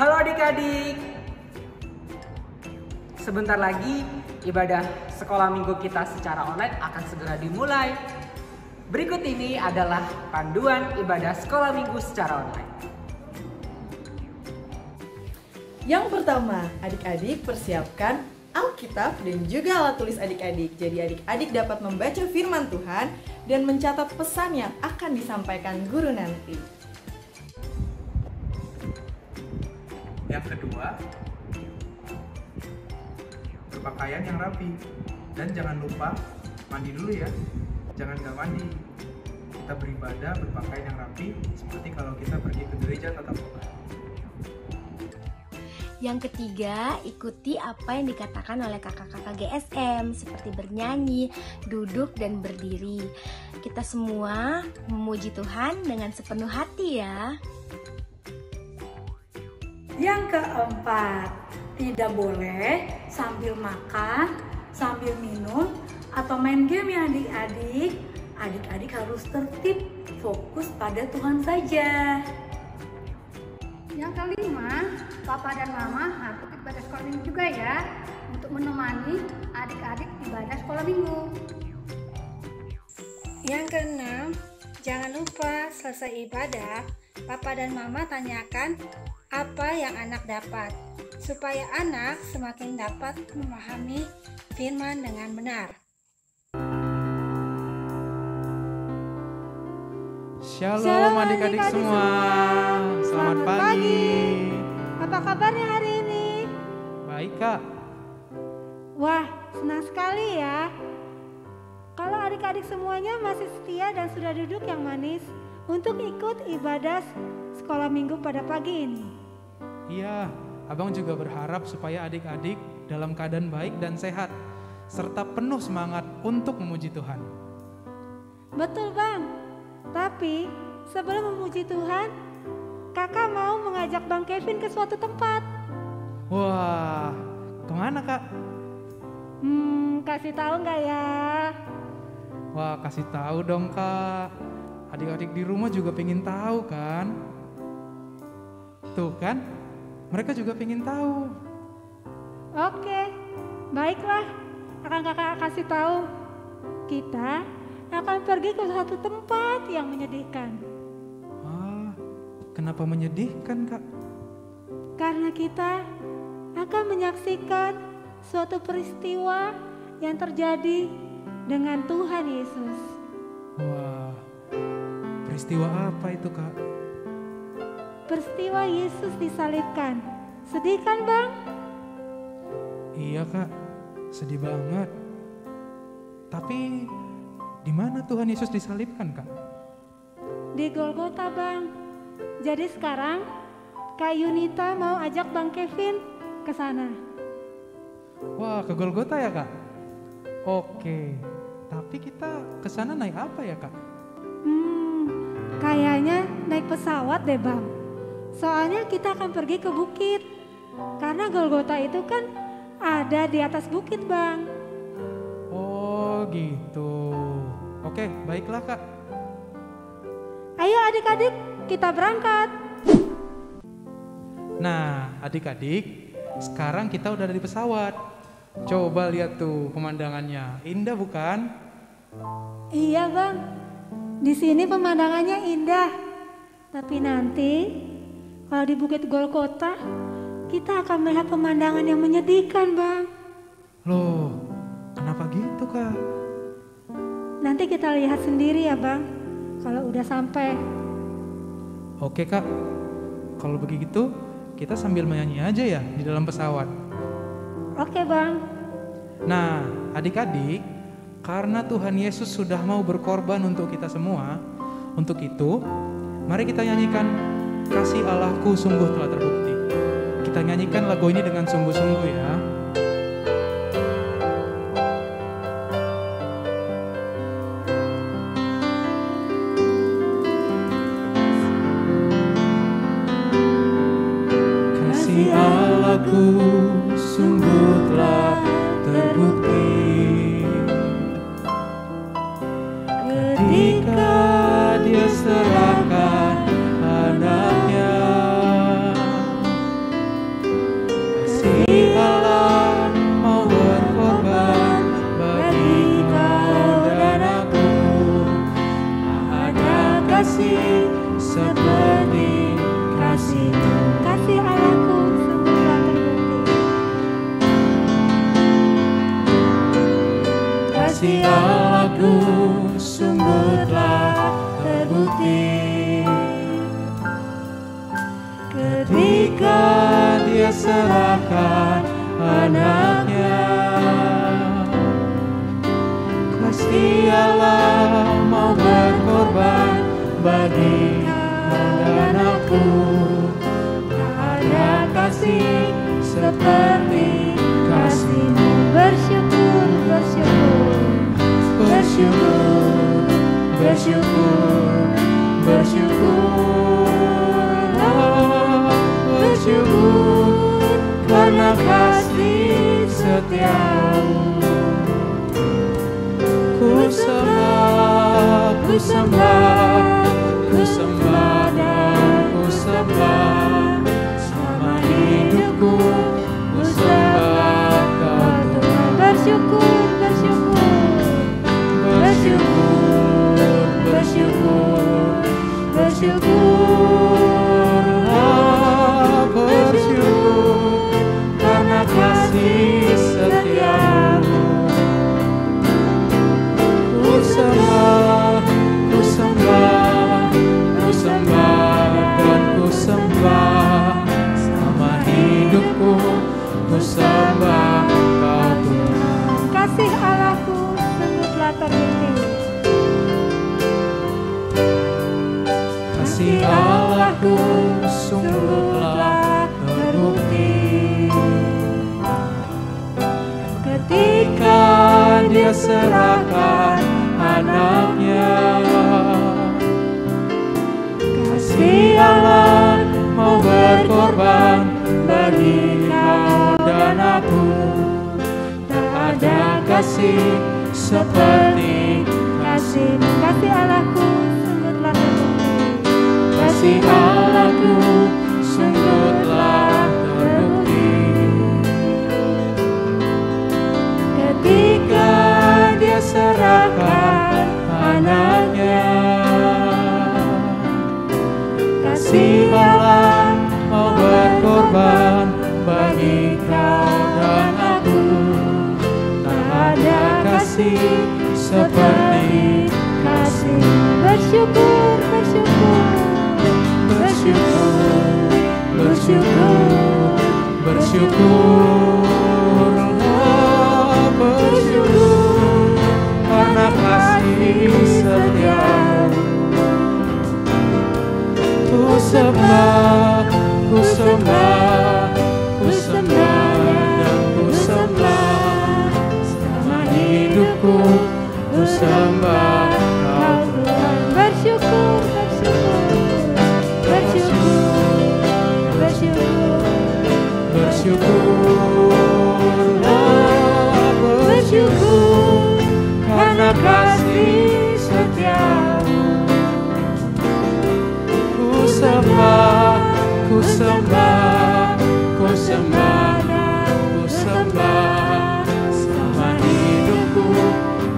Halo adik-adik. Sebentar lagi ibadah sekolah minggu kita secara online akan segera dimulai. Berikut ini adalah panduan ibadah sekolah minggu secara online. Yang pertama, adik-adik persiapkan Alkitab dan juga alat tulis adik-adik. Jadi adik-adik dapat membaca firman Tuhan dan mencatat pesan yang akan disampaikan guru nanti. Yang kedua, berpakaian yang rapi. Dan jangan lupa mandi dulu ya. Jangan gak mandi. Kita beribadah berpakaian yang rapi seperti kalau kita pergi ke gereja tatap muka. Yang ketiga, ikuti apa yang dikatakan oleh kakak-kakak GSM seperti bernyanyi, duduk, dan berdiri. Kita semua memuji Tuhan dengan sepenuh hati ya. Yang keempat, tidak boleh sambil makan, sambil minum, atau main game ya adik-adik. Adik-adik harus tertib, fokus pada Tuhan saja. Yang kelima, Papa dan Mama harus ibadah sekolah minggu juga ya, untuk menemani adik-adik ibadah sekolah minggu. Yang keenam, jangan lupa selesai ibadah, Papa dan Mama tanyakan apa yang anak dapat, supaya anak semakin dapat memahami firman dengan benar. Shalom adik-adik semua. Selamat pagi. Apa kabarnya hari ini? Baik Kak. Wah, senang sekali ya. Kalau adik-adik semuanya masih setia dan sudah duduk yang manis untuk ikut ibadah sekolah minggu pada pagi ini. Iya, Abang juga berharap supaya adik-adik dalam keadaan baik dan sehat, serta penuh semangat untuk memuji Tuhan. Betul Bang, tapi sebelum memuji Tuhan, Kakak mau mengajak Bang Kevin ke suatu tempat. Wah, kemana Kak? Kasih tahu nggak ya? Wah, kasih tahu dong Kak. Adik-adik di rumah juga pengen tahu kan? Tuh kan, mereka juga pengen tahu. Oke, baiklah. Akan Kakak kasih tahu. Kita akan pergi ke suatu tempat yang menyedihkan. Kenapa menyedihkan Kak? Karena kita akan menyaksikan suatu peristiwa yang terjadi dengan Tuhan Yesus. Wah, peristiwa apa itu Kak? Peristiwa Yesus disalibkan. Sedih kan Bang? Iya Kak, sedih banget. Tapi di mana Tuhan Yesus disalibkan Kak? Di Golgota Bang. Jadi sekarang Kak Yunita mau ajak Bang Kevin ke sana. Wah, ke Golgota ya Kak? Oke, tapi kita ke sana naik apa ya Kak? Kayaknya naik pesawat deh Bang. Soalnya kita akan pergi ke bukit. Karena Golgota itu kan ada di atas bukit Bang. Oh gitu. Oke, baiklah Kak. Ayo adik-adik, kita berangkat. Nah, adik-adik, sekarang kita udah ada di pesawat. Coba lihat tuh pemandangannya, indah bukan? Iya Bang, di sini pemandangannya indah. Tapi nanti kalau di Bukit Golgota, kita akan melihat pemandangan yang menyedihkan Bang. Loh, kenapa gitu Kak? Nanti kita lihat sendiri ya Bang, kalau udah sampai. Oke Kak, kalau begitu kita sambil menyanyi aja ya di dalam pesawat. Oke Bang. Nah adik-adik, karena Tuhan Yesus sudah mau berkorban untuk kita semua, untuk itu mari kita nyanyikan Kasih Allahku sungguh telah terbukti. Kita nyanyikan lagu ini dengan sungguh-sungguh ya. Kasih Allahku sungguh telah terbukti ketika Dia serahkan anaknya serahkan anaknya. Kasih Allah mau berkorban bagi kau dan aku. Tak ada kasih seperti kasih-Mu. Bersyukur, bersyukur, Bersyukur, bersyukur, bersyukur, bersyukur karena kasih setiamu. Ku sembah, ku sembah, ku sembah dan ku sembah. Selama hidupku ku sembah Kau Tuhan. bersyukur, bersyukur, Bersyukur, bersyukur, bersyukur, bersyukur karena kasih setiamu. Ku sembah, ku sembah, ku sembah dan ku sembah. Selama hidupku ku sembah Kau Tuhan. kasih Allahku sungguh telah terbukti. Kasih Allahku sungguh telah terbukti ketika Dia serahkan anaknya. Kasih Allah mau berkorban bagi kau dan aku. Tak ada kasih seperti Kasih Allahku sungguh telah terbukti. kasih Allahku sungguh telah terbukti ketika Dia serahkan anaknya. Kasih Allah mau berkorban bagi kau dan aku. Tak ada kasih seperti kasih. Bersyukur, bersyukur, Bersyukur, bersyukur, bersyukur, bersyukur karena kasih setiamu. Ku sembah, ku sembah, ku sembah dan ku sembah. Selama hidupku ku sembah Kau Tuhan. bersyukur, bersyukur, bersyukur, bersyukur, Bersyukur, bersyukur karena kasih setiamu. Ku sembah, ku sembah, ku sembah dan ku sembah. Selama hidupku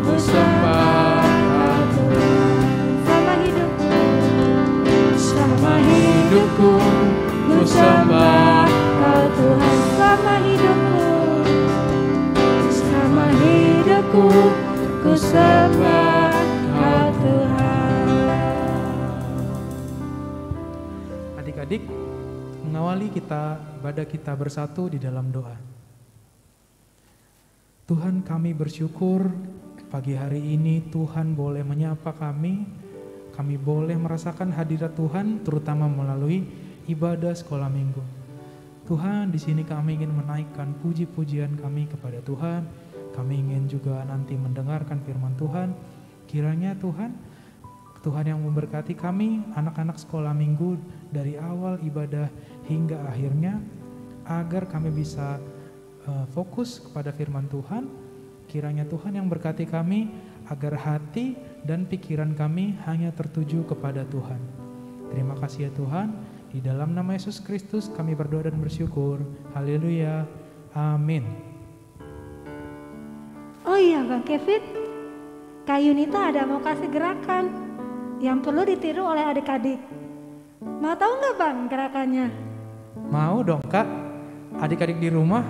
ku sembah Kau Tuhan. sama hidupku, Selama hidupku ku sembah Kau Tuhan. sama hidupku, Selama hidupku ku sembah Kau Tuhan. Adik-adik, mengawali ibadah kita bersatu di dalam doa. Tuhan, kami bersyukur pagi hari ini Tuhan boleh menyapa kami boleh merasakan hadirat Tuhan terutama melalui ibadah sekolah minggu. Tuhan, di sini kami ingin menaikkan puji-pujian kami kepada Tuhan. Kami ingin juga nanti mendengarkan firman Tuhan. Kiranya Tuhan yang memberkati kami, anak-anak sekolah minggu dari awal ibadah hingga akhirnya, agar kami bisa fokus kepada firman Tuhan. Kiranya Tuhan yang berkati kami, agar hati dan pikiran kami hanya tertuju kepada Tuhan. Terima kasih ya Tuhan. Di dalam nama Yesus Kristus kami berdoa dan bersyukur. Haleluya. Amin. Oh iya Bang Kevin, Kak Yunita ada mau kasih gerakan yang perlu ditiru oleh adik-adik. Mau tahu nggak Bang gerakannya? Mau dong Kak. Adik-adik di rumah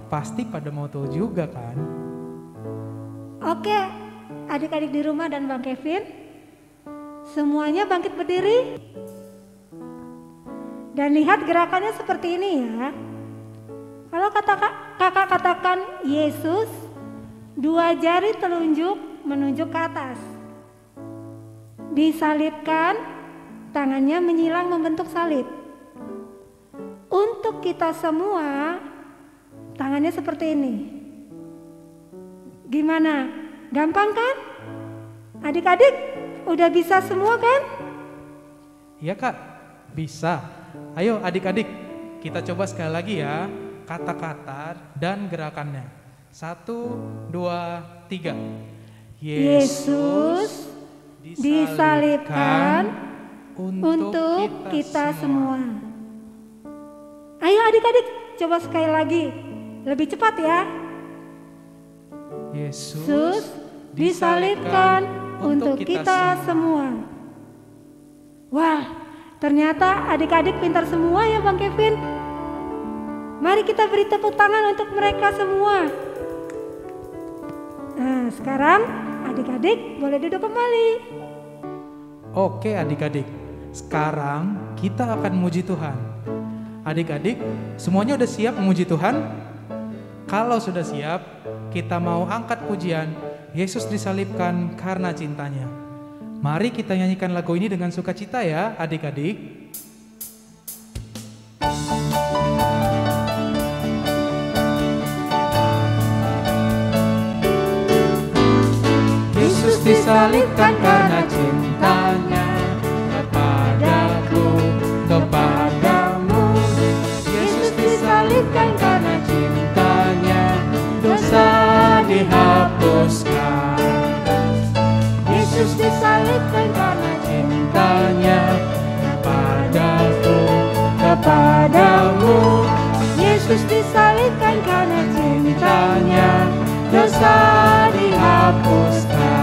pasti pada mau tahu juga kan? Oke, adik-adik di rumah dan Bang Kevin, semuanya bangkit berdiri. Dan lihat gerakannya seperti ini ya. Kalau kakak katakan Yesus, 2 jari telunjuk menunjuk ke atas. Disalibkan, tangannya menyilang membentuk salib. Untuk kita semua, tangannya seperti ini. Gimana? Gampang kan? Adik-adik udah bisa semua kan? Iya Kak, bisa. Ayo adik-adik, kita coba sekali lagi ya kata-kata dan gerakannya. 1, 2, 3. Yesus disalibkan untuk kita semua. Ayo adik-adik, coba sekali lagi. Lebih cepat ya. Yesus disalibkan untuk kita semua. Wah, ternyata adik-adik pintar semua ya Bang Kevin. Mari kita beri tepuk tangan untuk mereka semua. Nah, sekarang adik-adik boleh duduk kembali. Oke adik-adik, sekarang kita akan memuji Tuhan. Adik-adik, semuanya udah siap memuji Tuhan? Kalau sudah siap, kita mau angkat pujian Yesus disalibkan karena cintanya. Mari kita nyanyikan lagu ini dengan sukacita ya adik-adik. Yesus disalibkan karena cintanya kepadaku, kepadamu. Yesus disalibkan karena cintanya, dosa dihapuskan. Yesus disalibkan karena cintanya kepadaku, kepadamu. Yesus disalibkan karena cintanya, dosa dihapuskan.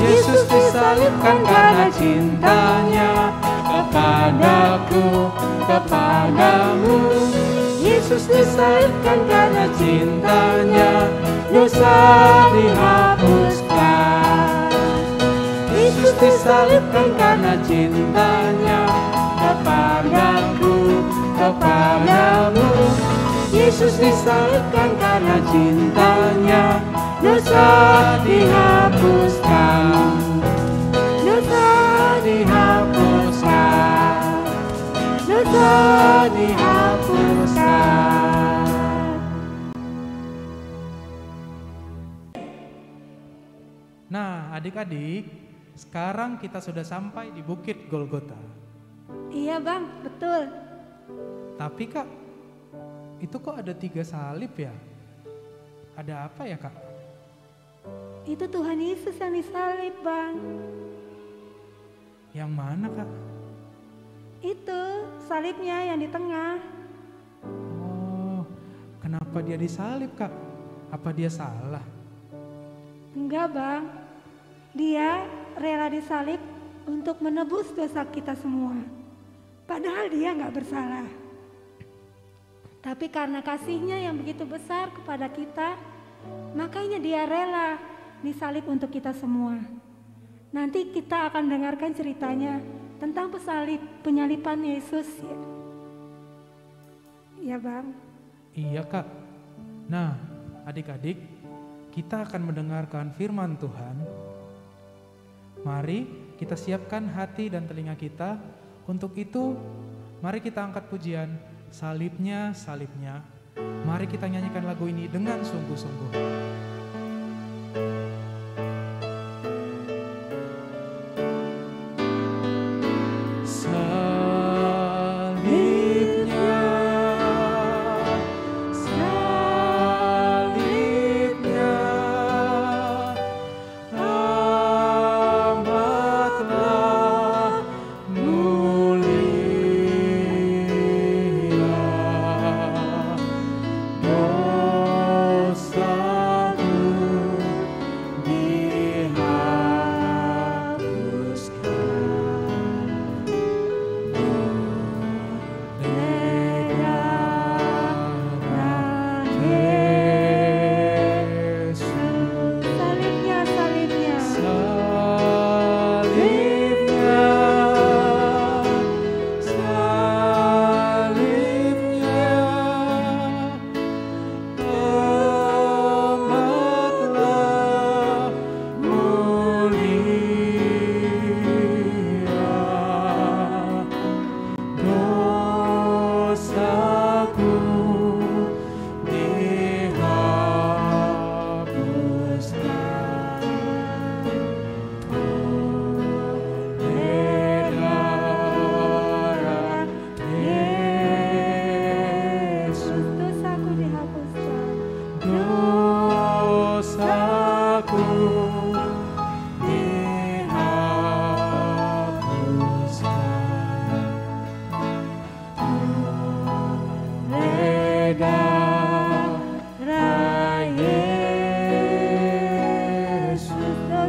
Yesus disalibkan karena cintanya kepadaku, kepadamu. Yesus disalibkan karena cintanya, dosa dihapuskan. Yesus disalibkan karena cintanya kepadaku, kepadamu. Yesus disalibkan karena cintanya, dosa dihapuskan. Dosa dihapuskan. Dosa dihapuskan. Nah, adik-adik, sekarang kita sudah sampai di Bukit Golgota. Iya Bang, betul. Tapi Kak, itu kok ada 3 salib ya? Ada apa ya Kak? Itu Tuhan Yesus yang disalib Bang. Yang mana Kak? Itu salibnya yang di tengah. Oh, kenapa dia disalib Kak? Apa dia salah? Enggak Bang, dia rela disalib untuk menebus dosa kita semua. Padahal dia gak bersalah. Tapi karena kasihnya yang begitu besar kepada kita, makanya dia rela disalib untuk kita semua. Nanti kita akan dengarkan ceritanya tentang penyaliban Yesus ya. Ya Bang. Iya Kak. Nah, adik-adik, kita akan mendengarkan firman Tuhan. Mari kita siapkan hati dan telinga kita. Untuk itu, mari kita angkat pujian Salibnya, salibnya. Mari kita nyanyikan lagu ini dengan sungguh-sungguh.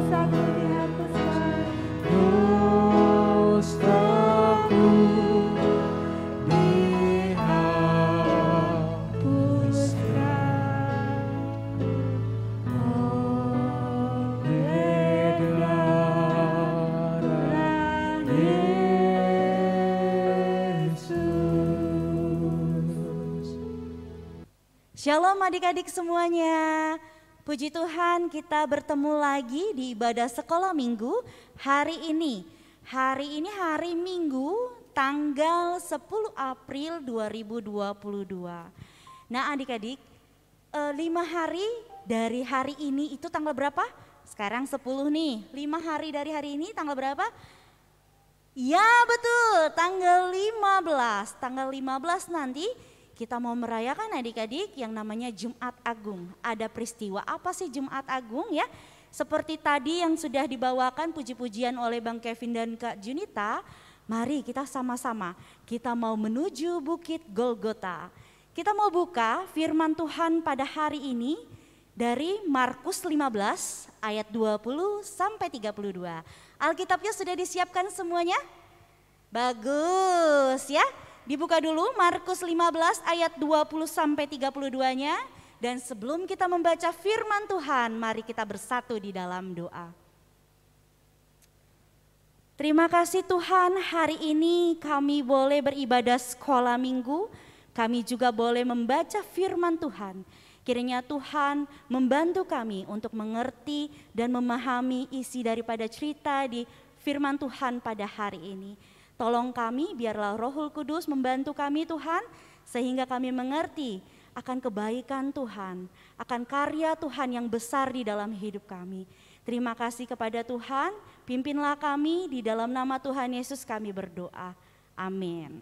dosaku dihapuskan. Dosaku Shalom adik-adik semuanya. Puji Tuhan kita bertemu lagi di ibadah sekolah minggu hari ini. Hari ini hari Minggu tanggal 10 April 2022. Nah adik-adik 5 hari dari hari ini itu tanggal berapa? Sekarang 10 nih. 5 hari dari hari ini tanggal berapa? Ya betul, tanggal 15. Tanggal 15 nanti kita mau merayakan adik-adik yang namanya Jumat Agung. Ada peristiwa apa sih Jumat Agung ya? Seperti tadi yang sudah dibawakan puji-pujian oleh Bang Kevin dan Kak Junita, mari kita sama-sama, kita mau menuju Bukit Golgota. Kita mau buka firman Tuhan pada hari ini dari Markus 15 ayat 20 sampai 32. Alkitabnya sudah disiapkan semuanya? Bagus ya. Dibuka dulu Markus 15 ayat 20 sampai 32-nya. Dan sebelum kita membaca firman Tuhan, mari kita bersatu di dalam doa. Terima kasih Tuhan, hari ini kami boleh beribadah sekolah minggu. Kami juga boleh membaca firman Tuhan. Kiranya Tuhan membantu kami untuk mengerti dan memahami isi daripada cerita di firman Tuhan pada hari ini. Tolong kami, biarlah Rohul Kudus membantu kami Tuhan, sehingga kami mengerti akan kebaikan Tuhan, akan karya Tuhan yang besar di dalam hidup kami. Terima kasih kepada Tuhan, pimpinlah kami, di dalam nama Tuhan Yesus kami berdoa. Amin.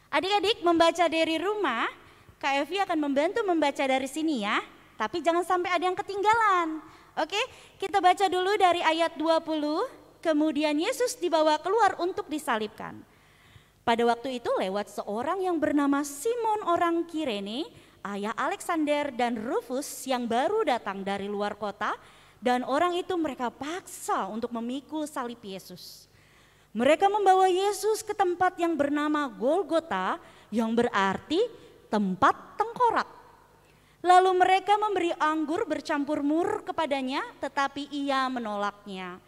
Adik-adik membaca dari rumah, Kak Evi akan membantu membaca dari sini ya, tapi jangan sampai ada yang ketinggalan. Oke, kita baca dulu dari ayat 20. Kemudian Yesus dibawa keluar untuk disalibkan. Pada waktu itu lewat seorang yang bernama Simon orang Kirene, ayah Alexander dan Rufus yang baru datang dari luar kota, dan orang itu mereka paksa untuk memikul salib Yesus. Mereka membawa Yesus ke tempat yang bernama Golgota, yang berarti tempat tengkorak. Lalu mereka memberi anggur bercampur mur kepadanya, tetapi ia menolaknya.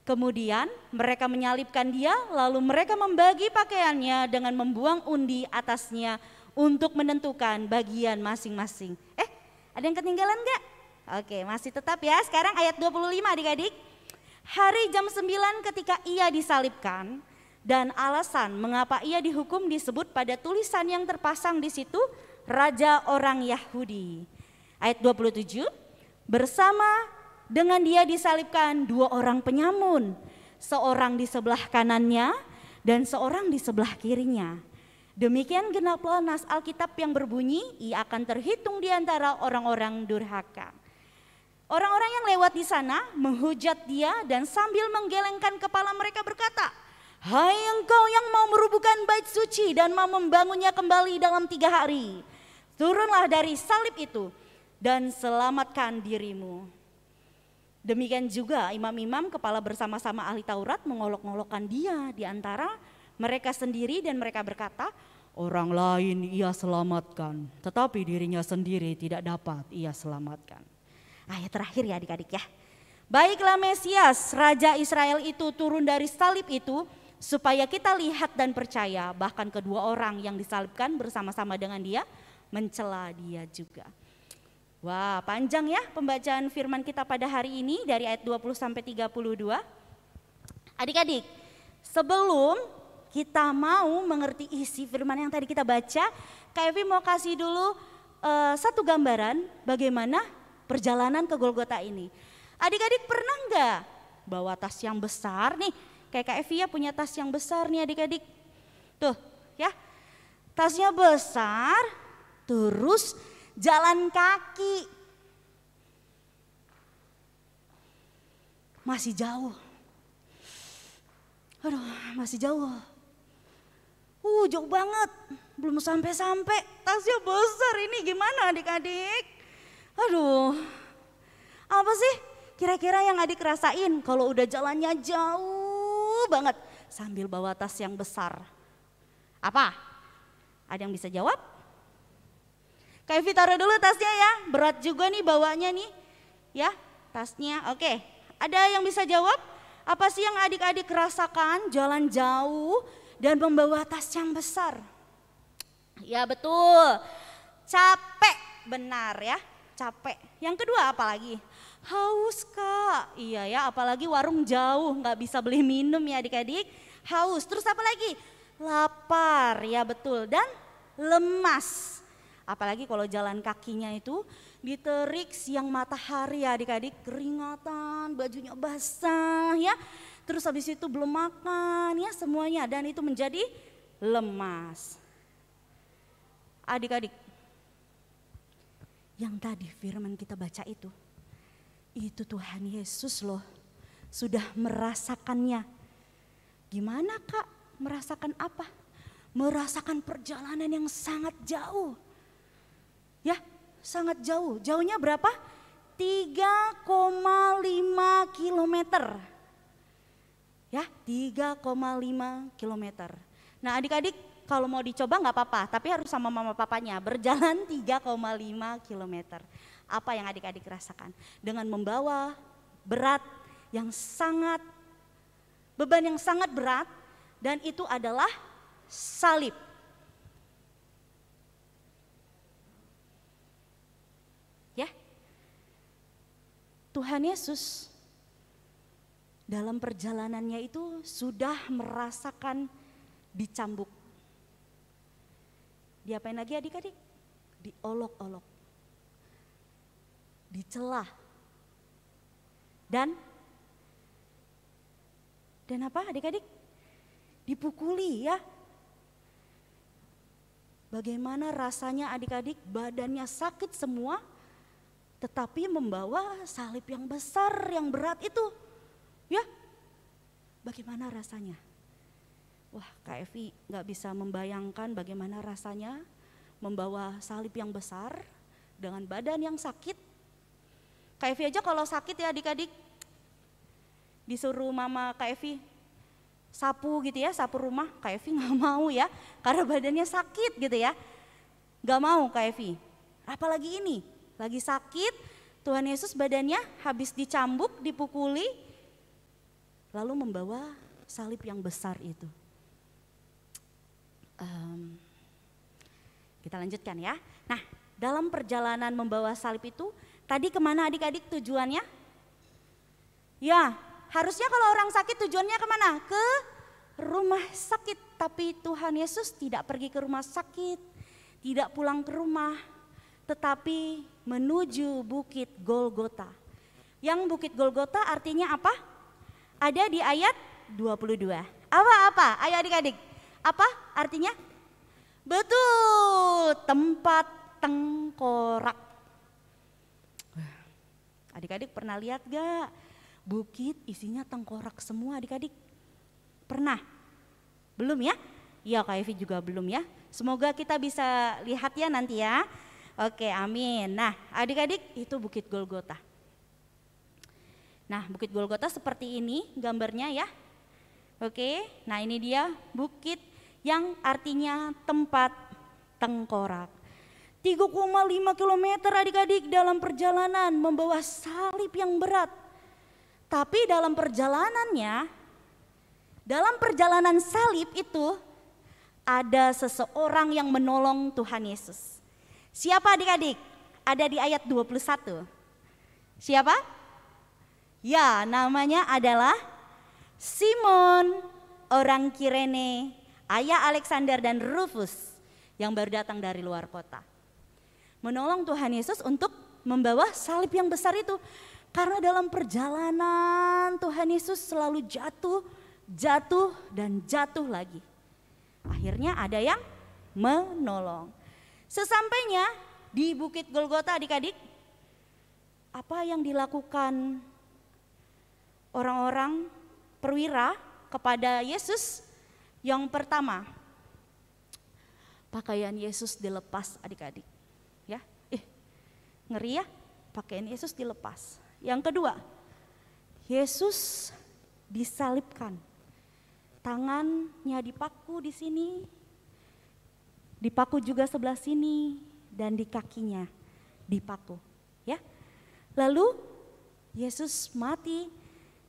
Kemudian mereka menyalibkan dia, lalu mereka membagi pakaiannya dengan membuang undi atasnya untuk menentukan bagian masing-masing. Ada yang ketinggalan enggak? Oke, masih tetap ya. Sekarang ayat 25 adik-adik. Hari jam 9 ketika ia disalibkan, dan alasan mengapa ia dihukum disebut pada tulisan yang terpasang di situ, Raja orang Yahudi. Ayat 27, bersama dengan dia disalibkan 2 orang penyamun, seorang di sebelah kanannya dan seorang di sebelah kirinya. Demikian genaplah nas Alkitab yang berbunyi, ia akan terhitung di antara orang-orang durhaka. Orang-orang yang lewat di sana menghujat dia dan sambil menggelengkan kepala mereka berkata, hai engkau yang mau merubuhkan bait suci dan mau membangunnya kembali dalam 3 hari, turunlah dari salib itu dan selamatkan dirimu. Demikian juga imam-imam kepala bersama-sama ahli Taurat mengolok-olokkan dia di antara mereka sendiri dan mereka berkata, orang lain ia selamatkan, tetapi dirinya sendiri tidak dapat ia selamatkan. Ayat terakhir ya adik-adik ya. Baiklah Mesias, Raja Israel itu turun dari salib itu supaya kita lihat dan percaya, bahkan kedua orang yang disalibkan bersama-sama dengan dia mencela dia juga. Wah, panjang ya pembacaan firman kita pada hari ini dari ayat 20 sampai 32. Adik-adik, sebelum kita mau mengerti isi firman yang tadi kita baca, Kak Evi mau kasih dulu satu gambaran bagaimana perjalanan ke Golgota ini. Adik-adik pernah enggak bawa tas yang besar nih? Kayak Kak Evi ya punya tas yang besar nih adik-adik. Tuh ya, tasnya besar, terus jalan kaki. Masih jauh. Aduh, masih jauh. Jauh banget. Belum sampai-sampai. Tasnya besar ini gimana adik-adik? Aduh. Apa sih? Kira-kira yang adik rasain kalau udah jalannya jauh banget sambil bawa tas yang besar? Apa? Ada yang bisa jawab? Kak Evi taruh dulu tasnya ya, berat juga nih bawanya nih. Ya, tasnya. Oke, ada yang bisa jawab? Apa sih yang adik-adik rasakan jalan jauh dan membawa tas yang besar? Ya betul, capek, benar ya, capek. Yang kedua apa lagi? Haus Kak, iya ya, apalagi warung jauh nggak bisa beli minum ya adik-adik. Haus, terus apa lagi? Lapar, ya betul, dan lemas. Apalagi kalau jalan kakinya itu diterik siang matahari ya adik-adik, keringatan, bajunya basah ya. Terus habis itu belum makan ya semuanya dan itu menjadi lemas. Adik-adik, yang tadi firman kita baca itu Tuhan Yesus loh sudah merasakannya. Gimana Kak? Merasakan apa? Merasakan perjalanan yang sangat jauh. Ya, sangat jauh. Jauhnya berapa? 3,5 kilometer. Ya, 3,5 kilometer. Nah adik-adik kalau mau dicoba nggak apa-apa, tapi harus sama mama papanya. Berjalan 3,5 kilometer. Apa yang adik-adik rasakan? Dengan membawa berat yang sangat, beban yang sangat berat, dan itu adalah salib. Ya, Tuhan Yesus dalam perjalanannya itu sudah merasakan dicambuk. Diapain lagi adik-adik? Diolok-olok, dicela, dan apa adik-adik? Dipukuli ya. Bagaimana rasanya adik-adik, badannya sakit semua, tetapi membawa salib yang besar, yang berat itu. Ya, bagaimana rasanya? Wah, Kak Evi gak bisa membayangkan bagaimana rasanya membawa salib yang besar dengan badan yang sakit. Kak Evi aja kalau sakit ya adik-adik, disuruh mama Kak Evi sapu gitu ya, sapu rumah, Kak Evi gak mau ya, karena badannya sakit gitu ya. Gak mau Kak Evi, apalagi ini, lagi sakit, Tuhan Yesus badannya habis dicambuk, dipukuli, lalu membawa salib yang besar itu. Kita lanjutkan ya. Nah, dalam perjalanan membawa salib itu, tadi kemana adik-adik tujuannya? Ya, harusnya kalau orang sakit tujuannya kemana? Ke rumah sakit. Tapi Tuhan Yesus tidak pergi ke rumah sakit, tidak pulang ke rumah, tetapi menuju Bukit Golgota. Yang Bukit Golgota artinya apa? Ada di ayat 22. Apa? Ayo adik-adik. Apa artinya? Betul, tempat tengkorak. Adik-adik pernah lihat gak? Bukit isinya tengkorak semua adik-adik. Pernah? Belum ya? Ya Kak Evi juga belum ya. Semoga kita bisa lihat ya nanti ya. Oke, amin. Nah adik-adik itu Bukit Golgota. Nah Bukit Golgota seperti ini gambarnya ya. Oke, nah ini dia bukit yang artinya tempat tengkorak. 3,5 km adik-adik dalam perjalanan membawa salib yang berat. Tapi dalam perjalanannya, dalam perjalanan salib itu ada seseorang yang menolong Tuhan Yesus. Siapa adik-adik? Ada di ayat 21. Siapa? Ya, namanya adalah Simon, orang Kirene, ayah Alexander dan Rufus yang baru datang dari luar kota. Menolong Tuhan Yesus untuk membawa salib yang besar itu. Karena dalam perjalanan Tuhan Yesus selalu jatuh dan jatuh lagi. Akhirnya ada yang menolong. Sesampainya di Bukit Golgota adik-adik, apa yang dilakukan orang-orang perwira kepada Yesus? Yang pertama, pakaian Yesus dilepas adik-adik. Ya, ngeri ya, pakaian Yesus dilepas. Yang kedua, Yesus disalibkan. Tangannya dipaku di sini, dipaku juga sebelah sini, dan di kakinya dipaku. Ya, lalu Yesus mati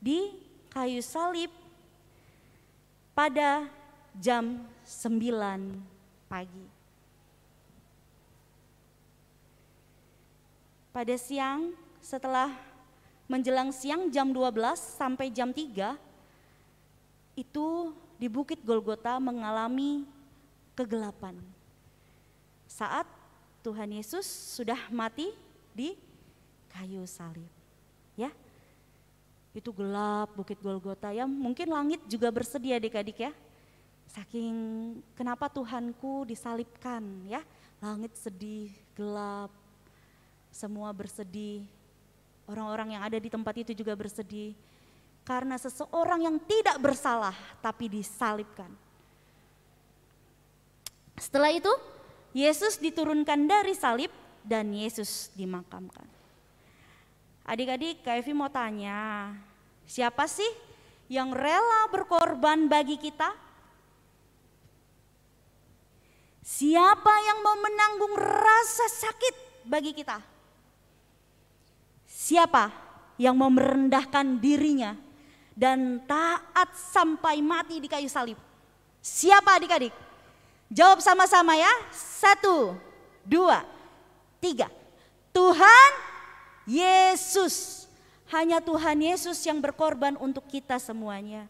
di kayu salib pada jam 9 pagi. Pada siang, setelah menjelang siang jam 12 sampai jam 3, itu di Bukit Golgota mengalami kegelapan. Saat Tuhan Yesus sudah mati di kayu salib. Ya, itu gelap Bukit Golgota ya, mungkin langit juga bersedih adik-adik ya. Saking kenapa Tuhanku disalibkan ya, langit sedih, gelap, semua bersedih. Orang-orang yang ada di tempat itu juga bersedih. Karena seseorang yang tidak bersalah tapi disalibkan. Setelah itu Yesus diturunkan dari salib dan Yesus dimakamkan. Adik-adik, Kak Evi mau tanya, siapa sih yang rela berkorban bagi kita? Siapa yang mau menanggung rasa sakit bagi kita? Siapa yang mau merendahkan dirinya dan taat sampai mati di kayu salib? Siapa adik-adik? Jawab sama-sama ya. 1, 2, 3. Tuhan Yesus. Hanya Tuhan Yesus yang berkorban untuk kita semuanya.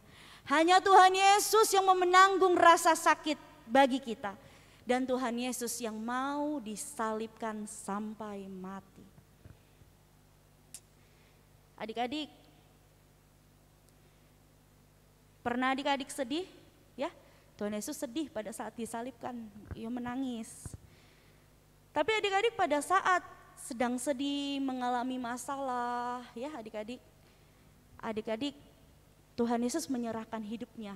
Hanya Tuhan Yesus yang mau menanggung rasa sakit bagi kita. Dan Tuhan Yesus yang mau disalibkan sampai mati. Adik-adik, pernah adik-adik sedih? Ya, Tuhan Yesus sedih pada saat disalibkan, ia menangis. Tapi adik-adik pada saat sedang sedih, mengalami masalah, ya adik-adik, Tuhan Yesus menyerahkan hidupnya.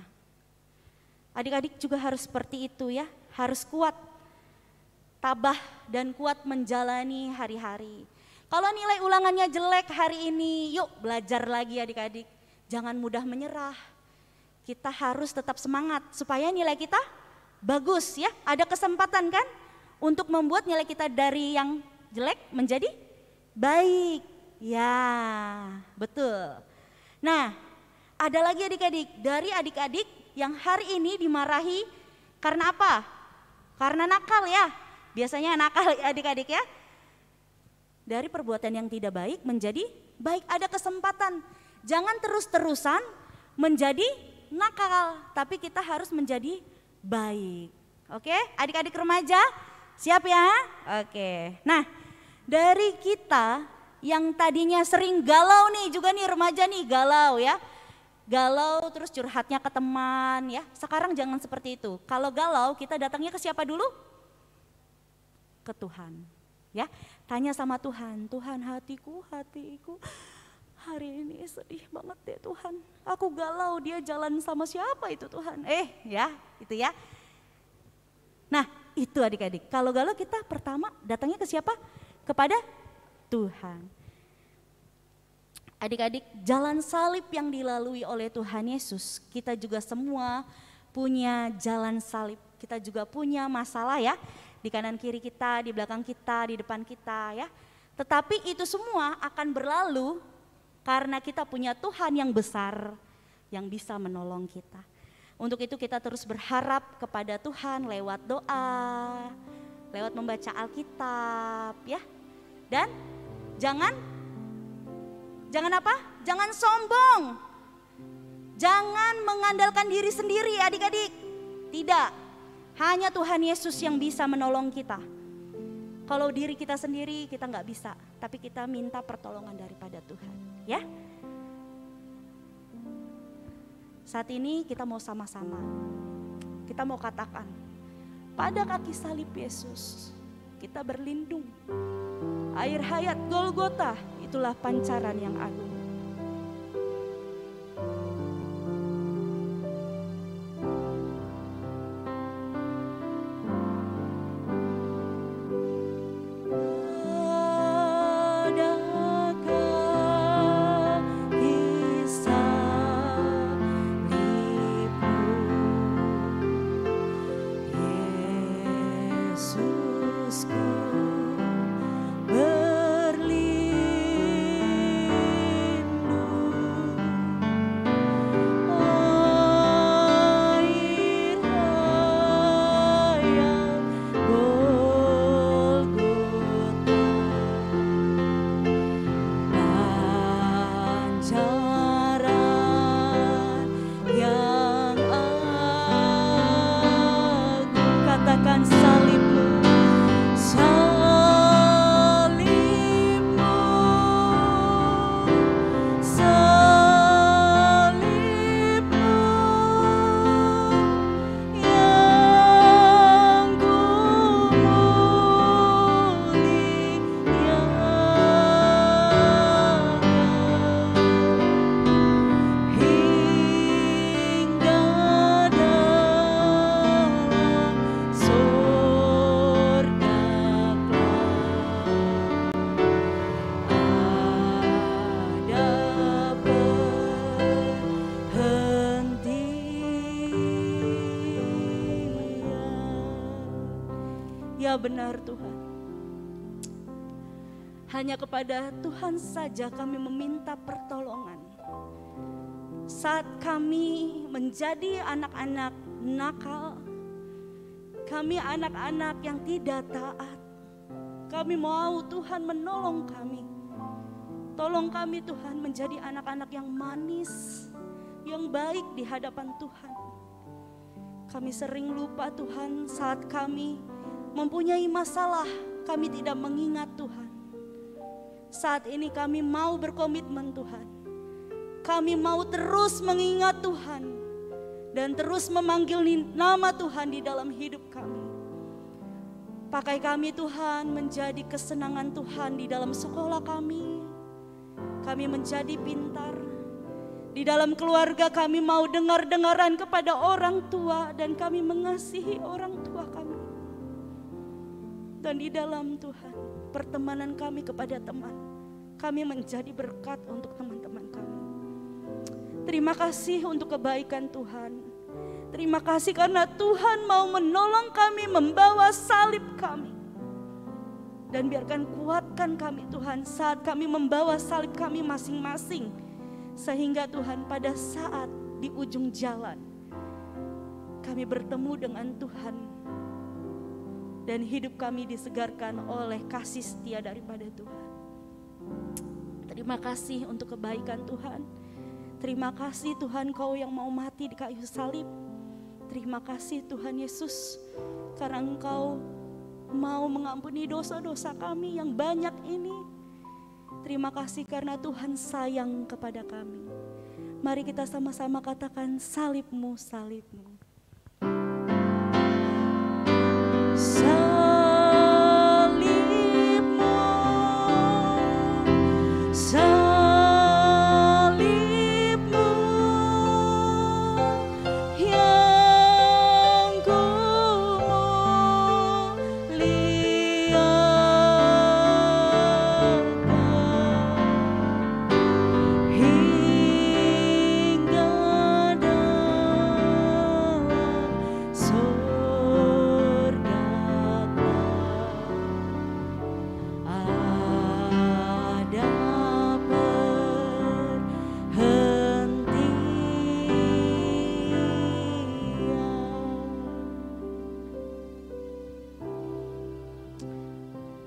Adik-adik juga harus seperti itu ya, harus kuat, tabah dan kuat menjalani hari-hari. Kalau nilai ulangannya jelek hari ini, yuk belajar lagi adik-adik. Jangan mudah menyerah. Kita harus tetap semangat supaya nilai kita bagus ya. Ada kesempatan kan untuk membuat nilai kita dari yang jelek menjadi baik. Ya, betul. Nah, ada lagi adik-adik, dari adik-adik yang hari ini dimarahi karena apa? Karena nakal ya. Biasanya nakal adik-adik ya. Dari perbuatan yang tidak baik menjadi baik, ada kesempatan. Jangan terus-terusan menjadi nakal, tapi kita harus menjadi baik. Oke, adik-adik remaja, siap ya? Oke. Nah, dari kita yang tadinya sering galau nih, juga nih remaja nih galau ya. Galau terus curhatnya ke teman ya. Sekarang jangan seperti itu. Kalau galau kita datangnya ke siapa dulu? Ke Tuhan. Ya, tanya sama Tuhan, Tuhan hatiku hari ini sedih banget deh Tuhan. Aku galau, dia jalan sama siapa itu Tuhan? Ya, itu ya. Nah, itu adik-adik. Kalau galau kita pertama datangnya ke siapa? Kepada Tuhan. Adik-adik, jalan salib yang dilalui oleh Tuhan Yesus, kita juga semua punya jalan salib. Kita juga punya masalah ya. Di kanan kiri kita, di belakang kita, di depan kita ya. Tetapi itu semua akan berlalu karena kita punya Tuhan yang besar yang bisa menolong kita. Untuk itu kita terus berharap kepada Tuhan lewat doa, lewat membaca Alkitab ya. Dan jangan apa? Jangan sombong. Jangan mengandalkan diri sendiri adik-adik. Tidak. Hanya Tuhan Yesus yang bisa menolong kita. Kalau diri kita sendiri kita nggak bisa, tapi kita minta pertolongan daripada Tuhan, ya. Saat ini kita mau sama-sama, kita mau katakan, pada kaki salib Yesus kita berlindung. Air hayat Golgota itulah pancaran yang agung. Ya benar Tuhan. Hanya kepada Tuhan saja kami meminta pertolongan. Saat kami menjadi anak-anak nakal, kami anak-anak yang tidak taat, kami mau Tuhan menolong kami. Tolong kami Tuhan menjadi anak-anak yang manis, yang baik di hadapan Tuhan. Kami sering lupa Tuhan saat kami mempunyai masalah, kami tidak mengingat Tuhan. Saat ini kami mau berkomitmen Tuhan. Kami mau terus mengingat Tuhan dan terus memanggil nama Tuhan di dalam hidup kami. Pakai kami Tuhan menjadi kesenangan Tuhan di dalam sekolah kami. Kami menjadi pintar. Di dalam keluarga kami mau dengar-dengaran kepada orang tua dan kami mengasihi orang tua kami. Dan di dalam Tuhan, pertemanan kami kepada teman, kami menjadi berkat untuk teman-teman kami. Terima kasih untuk kebaikan Tuhan. Terima kasih karena Tuhan mau menolong kami membawa salib kami. Dan biarkan kuatkan kami Tuhan saat kami membawa salib kami masing-masing. Sehingga Tuhan pada saat di ujung jalan kami bertemu dengan Tuhan. Dan hidup kami disegarkan oleh kasih setia daripada Tuhan. Terima kasih untuk kebaikan Tuhan. Terima kasih Tuhan Kau yang mau mati di kayu salib. Terima kasih Tuhan Yesus karena Engkau mau mengampuni dosa-dosa kami yang banyak ini. Terima kasih karena Tuhan sayang kepada kami. Mari kita sama-sama katakan salib-Mu, salib-Mu.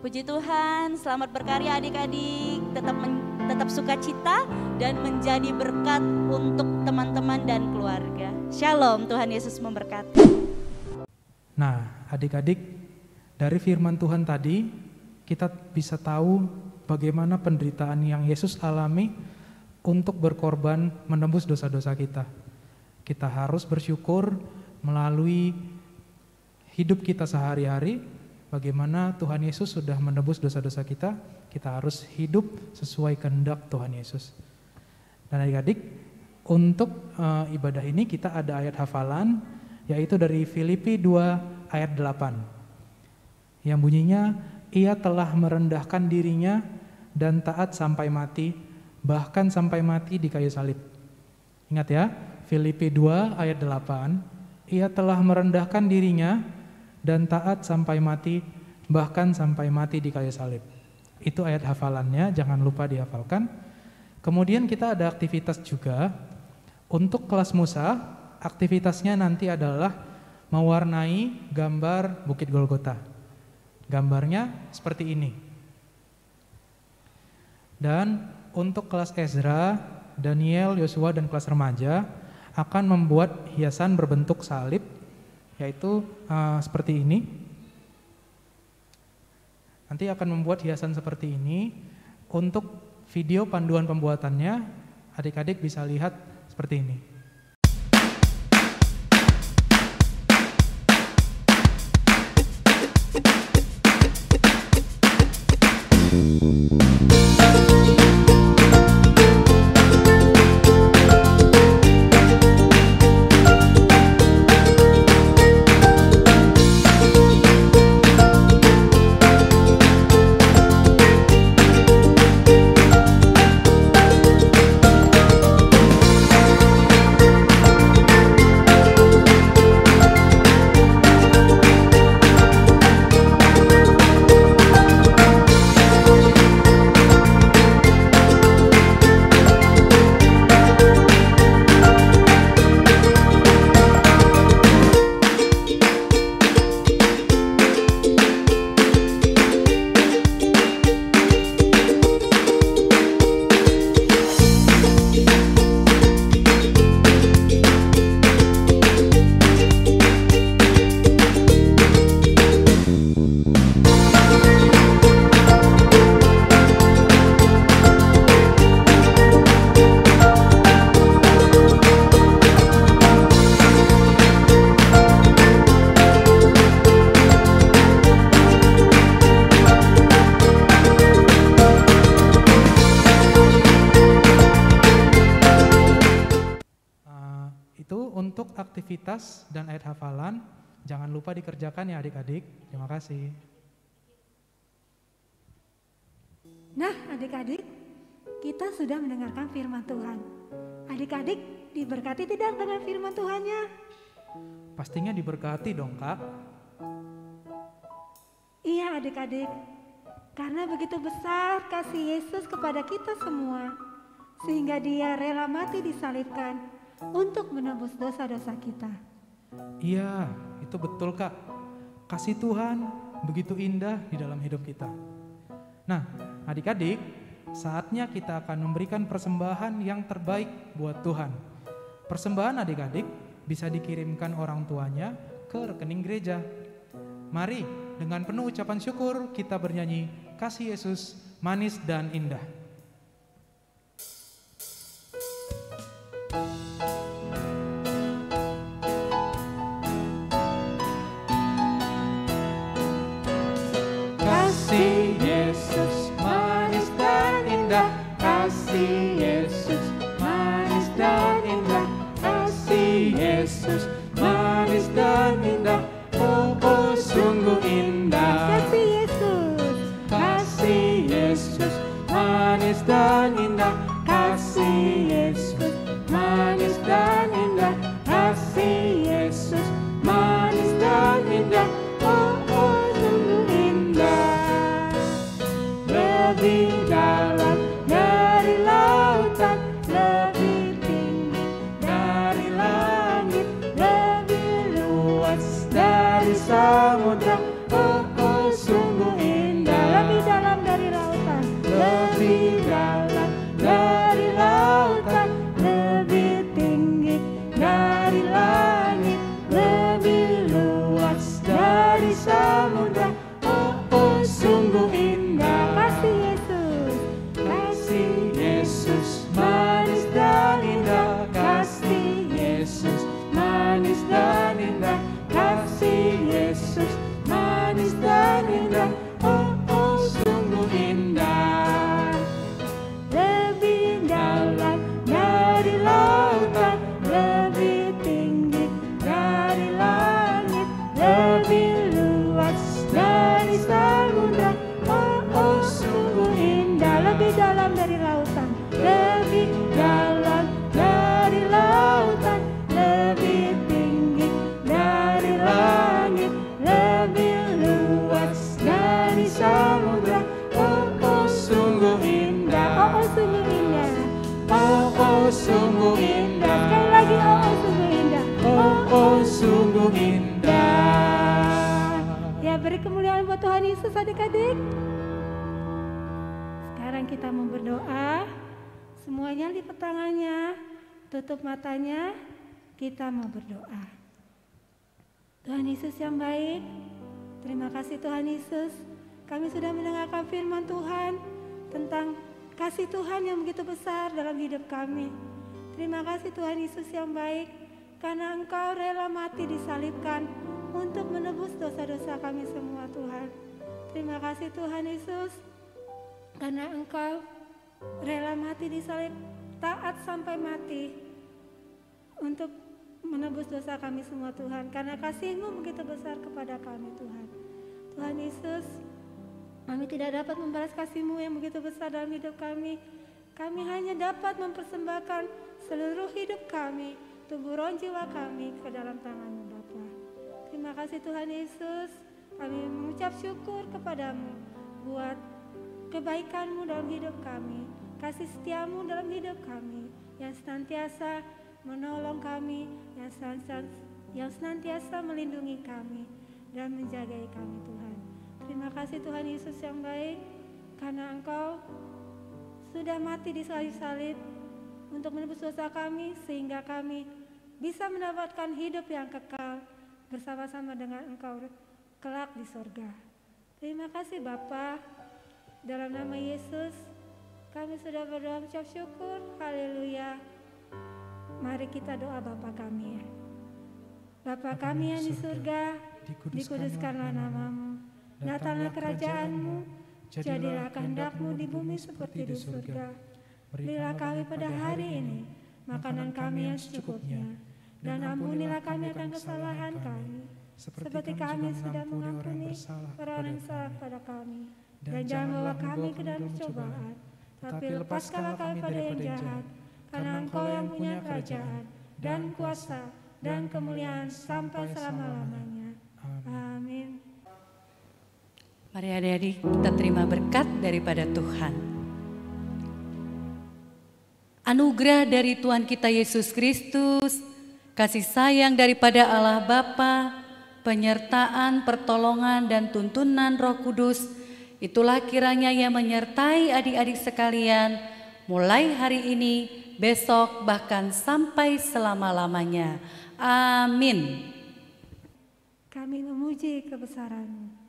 Puji Tuhan, selamat berkarya adik-adik, tetap sukacita dan menjadi berkat untuk teman-teman dan keluarga. Shalom, Tuhan Yesus memberkati. Nah, adik-adik, dari firman Tuhan tadi kita bisa tahu bagaimana penderitaan yang Yesus alami untuk berkorban menembus dosa-dosa kita. Kita harus bersyukur melalui hidup kita sehari-hari. Bagaimana Tuhan Yesus sudah menebus dosa-dosa kita, kita harus hidup sesuai kehendak Tuhan Yesus. Dan adik-adik, untuk ibadah ini kita ada ayat hafalan, yaitu dari Filipi 2 ayat 8. Yang bunyinya, ia telah merendahkan dirinya dan taat sampai mati, bahkan sampai mati di kayu salib. Ingat ya, Filipi 2 ayat 8, ia telah merendahkan dirinya dan taat sampai mati, bahkan sampai mati di kayu salib. Itu ayat hafalannya, jangan lupa dihafalkan. Kemudian kita ada aktivitas juga. Untuk kelas Musa, aktivitasnya nanti adalah mewarnai gambar Bukit Golgota. Gambarnya seperti ini. Dan untuk kelas Ezra, Daniel, Yosua, dan kelas remaja akan membuat hiasan berbentuk salib, yaitu seperti ini. Nanti akan membuat hiasan seperti ini. Untuk video panduan pembuatannya, adik-adik bisa lihat seperti ini. itu untuk aktivitas dan ayat hafalan jangan lupa dikerjakan ya adik-adik. Terima kasih. Nah adik-adik, kita sudah mendengarkan firman Tuhan. Adik-adik diberkati tidak dengan firman Tuhannya? Pastinya diberkati dong Kak. Iya adik-adik, karena begitu besar kasih Yesus kepada kita semua, sehingga Dia rela mati disalibkan untuk menebus dosa-dosa kita. Iya, itu betul Kak. Kasih Tuhan begitu indah di dalam hidup kita. Nah, adik-adik, saatnya kita akan memberikan persembahan yang terbaik buat Tuhan. Persembahan adik-adik bisa dikirimkan orang tuanya ke rekening gereja. Mari, dengan penuh ucapan syukur kita bernyanyi Kasih Yesus Manis dan Indah. Kasih Yesus manis dan indah, kasih Yesus manis dan indah, kasih Yesus manis dan indah, oh, oh sungguh indah. Kasih Yesus, Kasih Yesus manis dan indah, kasih Yesus manis dan indah, kasih Yesus manis dan indah, oh, oh sungguh indah. Lebih dalam dari lautan, lebih tinggi dari langit, lebih luas dari samudra, oh, oh sungguh indah. lebih dalam dari lautan, Lebih dalam dari lautan, lebih tinggi dari langit, lebih luas dari samudra, oh, oh sungguh indah. kasih Yesus, Kasih Yesus manis dan indah, kasih Yesus manis dan indah, kasih Yesus manis dan indah, oh, oh sungguh indah. lebih Dalam dari lautan, lebih tinggi dari langit, lebih luas dari samudra, oh, oh sungguh indah. lebih dalam dari lautan, Lebih dalam dari lautan, lebih tinggi dari langit, lebih luas dari samudra, oh, oh sungguh indah. oh sungguh indah. Oh, oh sungguh indah. Sekali lagi oh sungguh indah. Oh, oh sungguh indah. Ya, beri kemuliaan buat Tuhan Yesus adik-adik. Sekarang kita mau berdoa. Semuanya lipat tangannya, tutup matanya, kita mau berdoa. Tuhan Yesus yang baik, terima kasih Tuhan Yesus. Kami sudah mendengarkan firman Tuhan tentang kasih Tuhan yang begitu besar dalam hidup kami. Terima kasih Tuhan Yesus yang baik, karena Engkau rela mati disalibkan untuk menebus dosa-dosa kami semua Tuhan. Terima kasih Tuhan Yesus, karena Engkau rela mati disalib, taat sampai mati untuk menebus dosa kami semua Tuhan. Karena kasih-Mu begitu besar kepada kami Tuhan. Tuhan Yesus, kami tidak dapat membalas kasih-Mu yang begitu besar dalam hidup kami. Kami hanya dapat mempersembahkan seluruh hidup kami, tubuh roh jiwa kami ke dalam tangan-Mu Bapa. Terima kasih Tuhan Yesus, kami mengucap syukur kepadamu buat kebaikan-Mu dalam hidup kami, kasih setia-Mu dalam hidup kami, yang senantiasa menolong kami, yang senantiasa melindungi kami dan menjagai kami Tuhan. Terima kasih Tuhan Yesus yang baik, karena Engkau sudah mati di salib-salib untuk menebus dosa kami, sehingga kami bisa mendapatkan hidup yang kekal bersama-sama dengan Engkau kelak di sorga. Terima kasih Bapa. Dalam nama Yesus, kami sudah berdoa mengucap syukur. Haleluya. Mari kita doa Bapa kami ya. Bapa kami yang di surga, dikuduskanlah namamu. Datanglah kerajaan-Mu, jadilah kehendak-Mu di bumi seperti di surga. Berilah kami pada hari ini makanan kami yang secukupnya, Dan ampunilah kami akan kesalahan kami, seperti kami sudah mengampuni orang yang salah pada kami. Dan jangan bawa kami ke dalam cobaan, tapi lepaskanlah kami pada yang jahat, karena Engkau yang punya kerajaan, dan kuasa, dan kemuliaan sampai selama-lamanya. Amin. Mari adik-adik kita terima berkat daripada Tuhan. Anugerah dari Tuhan kita Yesus Kristus, kasih sayang daripada Allah Bapa, penyertaan, pertolongan, dan tuntunan Roh Kudus, itulah kiranya yang menyertai adik-adik sekalian, mulai hari ini, besok, bahkan sampai selama-lamanya. Amin. Kami memuji kebesaran-Mu.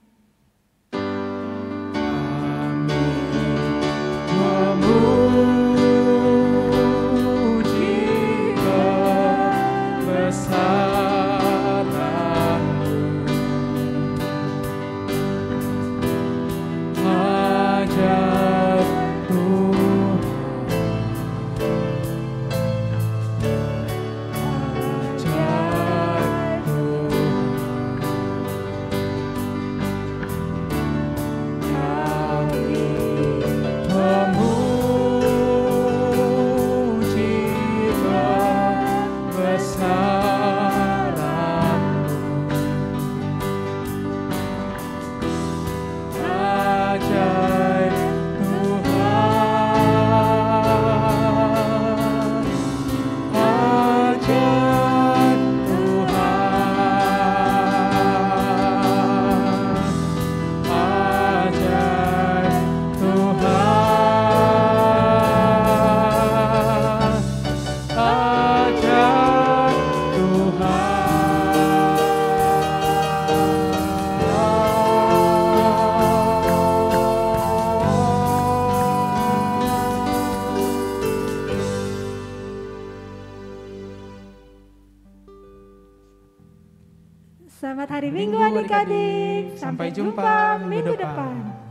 Selamat hari Minggu adik-adik. Sampai jumpa minggu depan.